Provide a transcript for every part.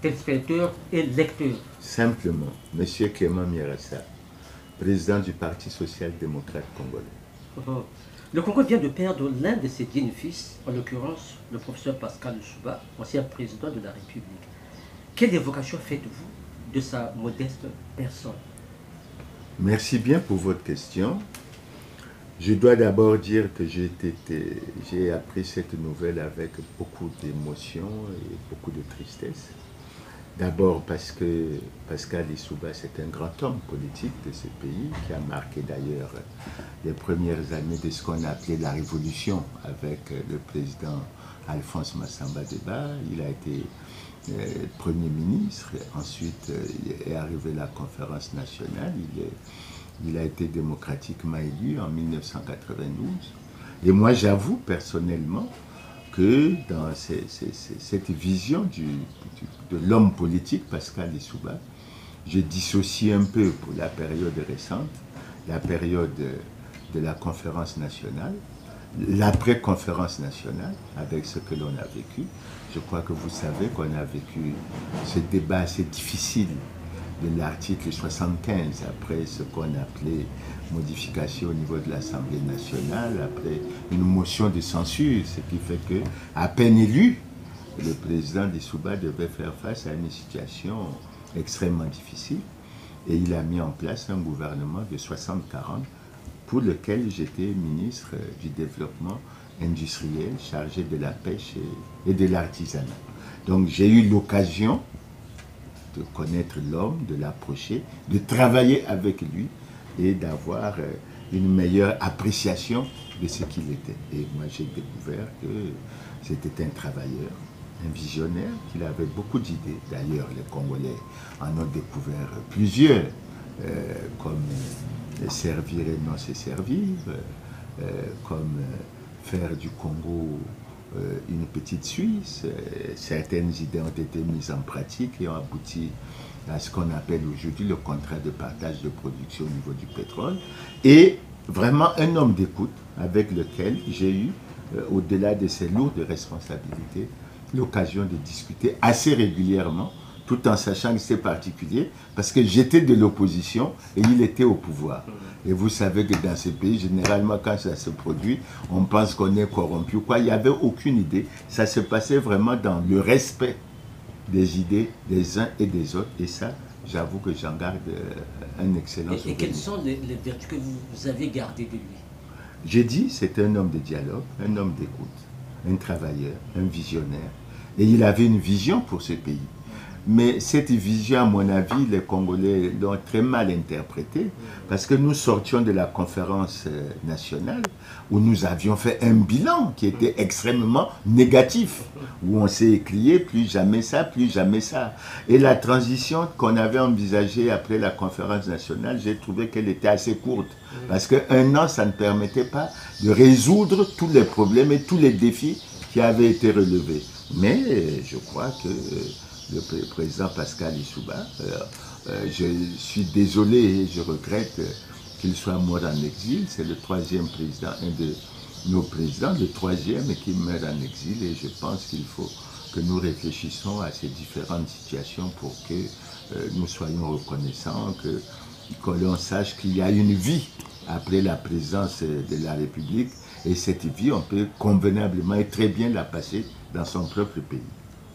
téléspectateurs et lecteurs. Simplement, M. Clément Mierassa, président du Parti social-démocrate congolais. Le Congo vient de perdre l'un de ses dignes fils, en l'occurrence le professeur Pascal Lissouba, ancien président de la République. Quelle évocation faites-vous de sa modeste personne? Merci bien pour votre question. Je dois d'abord dire que j'ai appris cette nouvelle avec beaucoup d'émotion et beaucoup de tristesse. D'abord parce que Pascal Lissouba, c'est un grand homme politique de ce pays qui a marqué d'ailleurs les premières années de ce qu'on appelait la révolution avec le président Alphonse Massamba Deba. Il a été Premier ministre, ensuite est arrivé la conférence nationale, il a été démocratiquement élu en 1992. Et moi j'avoue personnellement que dans cette vision de l'homme politique, Pascal Lissouba, je dissocie un peu pour la période récente, la période de la conférence nationale, l'après-conférence nationale, avec ce que l'on a vécu. Je crois que vous savez qu'on a vécu ce débat assez difficile de l'article 75, après ce qu'on appelait modification au niveau de l'Assemblée nationale, après une motion de censure, ce qui fait que, à peine élu, le président Lissouba devait faire face à une situation extrêmement difficile, et il a mis en place un gouvernement de 60-40 pour lequel j'étais ministre du développement industriel chargé de la pêche et de l'artisanat. Donc j'ai eu l'occasion de connaître l'homme, de l'approcher, de travailler avec lui et d'avoir une meilleure appréciation de ce qu'il était. Et moi j'ai découvert que c'était un travailleur, un visionnaire, qu'il avait beaucoup d'idées. D'ailleurs les Congolais en ont découvert plusieurs, comme servir et non se servir, comme faire du Congo une petite Suisse. Certaines idées ont été mises en pratique et ont abouti à ce qu'on appelle aujourd'hui le contrat de partage de production au niveau du pétrole. Et vraiment un homme d'écoute avec lequel j'ai eu, au-delà de ses lourdes responsabilités, l'occasion de discuter assez régulièrement, tout en sachant que c'est particulier, parce que j'étais de l'opposition et il était au pouvoir. Et vous savez que dans ce pays, généralement, quand ça se produit, on pense qu'on est corrompu. Quoi, il n'y avait aucune idée. Ça se passait vraiment dans le respect des idées des uns et des autres. Et ça, j'avoue que j'en garde un excellent souvenir. Et quelles sont les vertus que vous avez gardées de lui? J'ai dit, c'est un homme de dialogue, un homme d'écoute, un travailleur, un visionnaire. Et il avait une vision pour ce pays. Mais cette vision, à mon avis, les Congolais l'ont très mal interprétée, parce que nous sortions de la conférence nationale où nous avions fait un bilan qui était extrêmement négatif, où on s'est écrié plus jamais ça, plus jamais ça. Et la transition qu'on avait envisagée après la conférence nationale, j'ai trouvé qu'elle était assez courte, parce qu'un an, ça ne permettait pas de résoudre tous les problèmes et tous les défis qui avaient été relevés. Mais je crois que le président Pascal Lissouba, je suis désolé et je regrette qu'il soit mort en exil. C'est le troisième président, un de nos présidents, le troisième qui meurt en exil. Et je pense qu'il faut que nous réfléchissions à ces différentes situations pour que nous soyons reconnaissants, que l'on sache qu'il y a une vie après la présidence de la République. Et cette vie, on peut convenablement et très bien la passer dans son propre pays.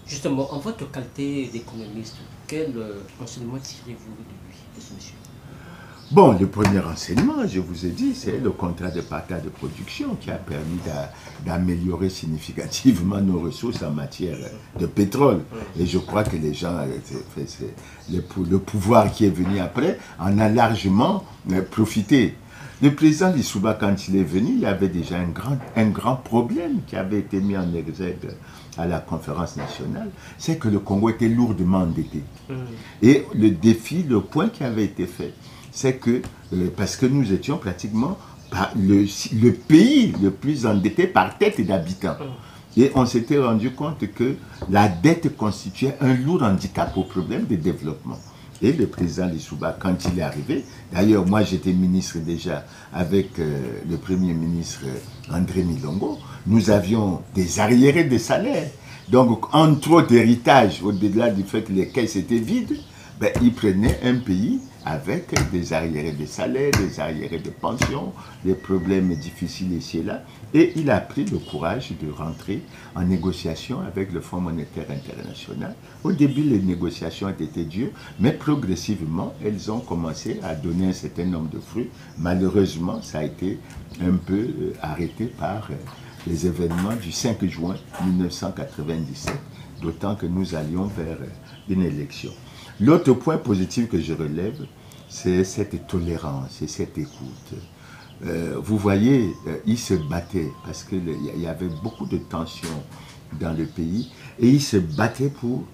Justement, en votre qualité d'économiste, quel enseignement tirez-vous de lui, de ce monsieur? Bon, le premier enseignement, je vous ai dit, c'est le contrat de partage de production qui a permis d'améliorer significativement nos ressources en matière de pétrole. Et je crois que les gens, le pouvoir qui est venu après, en a largement profité. Le président Lissouba, quand il est venu, il y avait déjà un grand problème qui avait été mis en exergue à la conférence nationale, c'est que le Congo était lourdement endetté. Et le défi, le point qui avait été fait, c'est que, parce que nous étions pratiquement le pays le plus endetté par tête d'habitants. Et on s'était rendu compte que la dette constituait un lourd handicap au problème de développement. Et le président Lissouba, quand il est arrivé, d'ailleurs moi j'étais ministre déjà avec le premier ministre André Milongo, nous avions des arriérés de salaire, Donc, en trop d'héritage, au-delà du fait que les caisses étaient vides, ben, il prenait un pays avec des arriérés de salaire, des arriérés de pension, des problèmes difficiles ici et là. Et il a pris le courage de rentrer en négociation avec le Fonds monétaire international. Au début, les négociations ont été dures, mais progressivement, elles ont commencé à donner un certain nombre de fruits. Malheureusement, ça a été un peu arrêté par les événements du 5 juin 1997, d'autant que nous allions vers une élection. L'autre point positif que je relève, c'est cette tolérance et cette écoute. Vous voyez, il se battait parce qu'il y avait beaucoup de tensions dans le pays et il se battait pour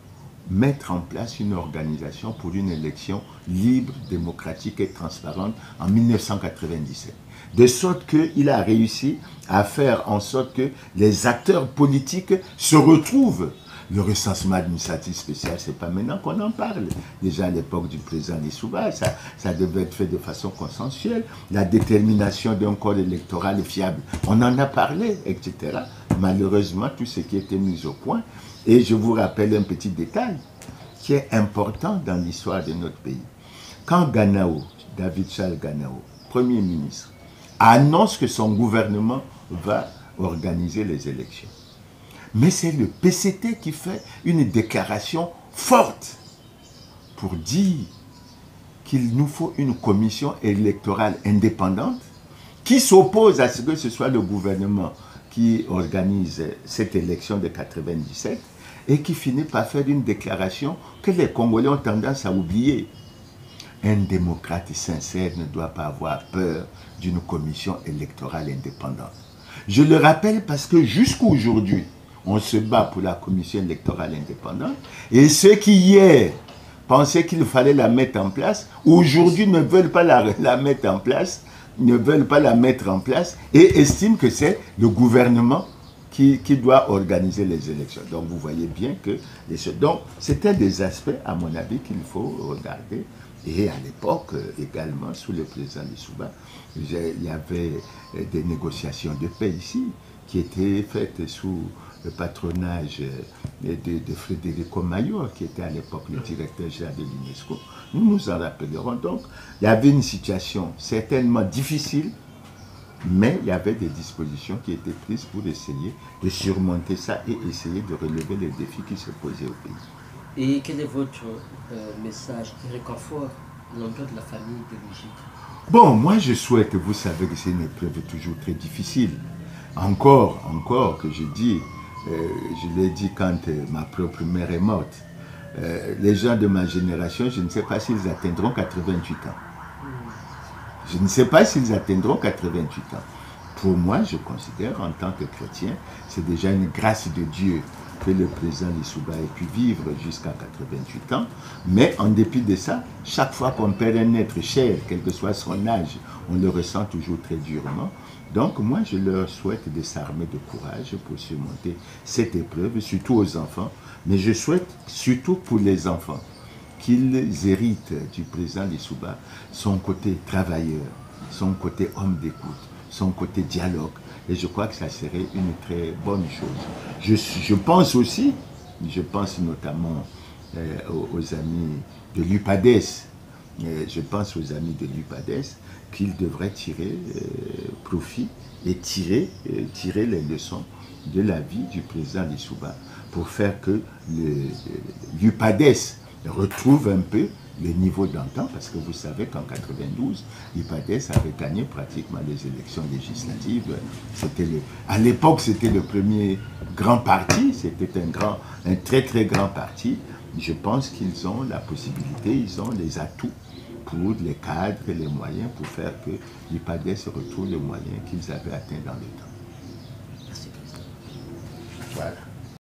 mettre en place une organisation pour une élection libre, démocratique et transparente en 1997. De sorte qu'il a réussi à faire en sorte que les acteurs politiques se retrouvent. Le recensement administratif spécial, c'est pas maintenant qu'on en parle. Déjà à l'époque du président Lissouba, ça devait être fait de façon consensuelle. La détermination d'un code électoral fiable, on en a parlé, etc. Malheureusement, tout ce qui était mis au point. Et je vous rappelle un petit détail qui est important dans l'histoire de notre pays. Quand Ganao, David Charles Ganao, Premier ministre, annonce que son gouvernement va organiser les élections, mais c'est le PCT qui fait une déclaration forte pour dire qu'il nous faut une commission électorale indépendante qui s'oppose à ce que ce soit le gouvernement qui organise cette élection de 97 et qui finit par faire une déclaration que les Congolais ont tendance à oublier. Un démocrate sincère ne doit pas avoir peur d'une commission électorale indépendante. Je le rappelle parce que jusqu'à aujourd'hui, on se bat pour la commission électorale indépendante. Et ceux qui hier pensaient qu'il fallait la mettre en place, aujourd'hui ne veulent pas la mettre en place, et estiment que c'est le gouvernement qui doit organiser les élections. Donc vous voyez bien que... Donc c'était des aspects, à mon avis, qu'il faut regarder. Et à l'époque, également, sous le président Lissouba, il y avait des négociations de paix ici, qui étaient faites sous le patronage de Federico Mayor, qui était à l'époque le directeur général de l'UNESCO. Nous nous en rappellerons. Donc, il y avait une situation certainement difficile, mais il y avait des dispositions qui étaient prises pour essayer de surmonter ça et essayer de relever les défis qui se posaient au pays. Et quel est votre message de réconfort à l'endroit de la famille de Brigitte? Bon, moi je souhaite, vous savez que c'est une épreuve toujours très difficile. Encore que je dis, je l'ai dit quand ma propre mère est morte, les gens de ma génération, je ne sais pas s'ils atteindront 88 ans. Je ne sais pas s'ils atteindront 88 ans. Pour moi, je considère en tant que chrétien, c'est déjà une grâce de Dieu que le président Lissouba ait pu vivre jusqu'à 88 ans. Mais en dépit de ça, chaque fois qu'on perd un être cher, quel que soit son âge, on le ressent toujours très durement. Donc moi, je leur souhaite de s'armer de courage pour surmonter cette épreuve, surtout aux enfants. Mais je souhaite surtout pour les enfants qu'ils héritent du président Lissouba son côté travailleur, son côté homme d'écoute, son côté dialogue. Et je crois que ça serait une très bonne chose. Je pense aussi, je pense notamment aux amis de l'UPADES, je pense aux amis de l'UPADES qu'ils devraient tirer profit et tirer les leçons de la vie du président Lissouba pour faire que l'UPADES retrouve un peu le niveau d'antan, parce que vous savez qu'en 92, l'UPADES avait gagné pratiquement les élections législatives. À l'époque, c'était le premier grand parti, c'était un très très grand parti. Je pense qu'ils ont la possibilité, ils ont les atouts pour les cadres et les moyens pour faire que l'UPADES retrouve les moyens qu'ils avaient atteints dans le temps. Merci, président. Voilà.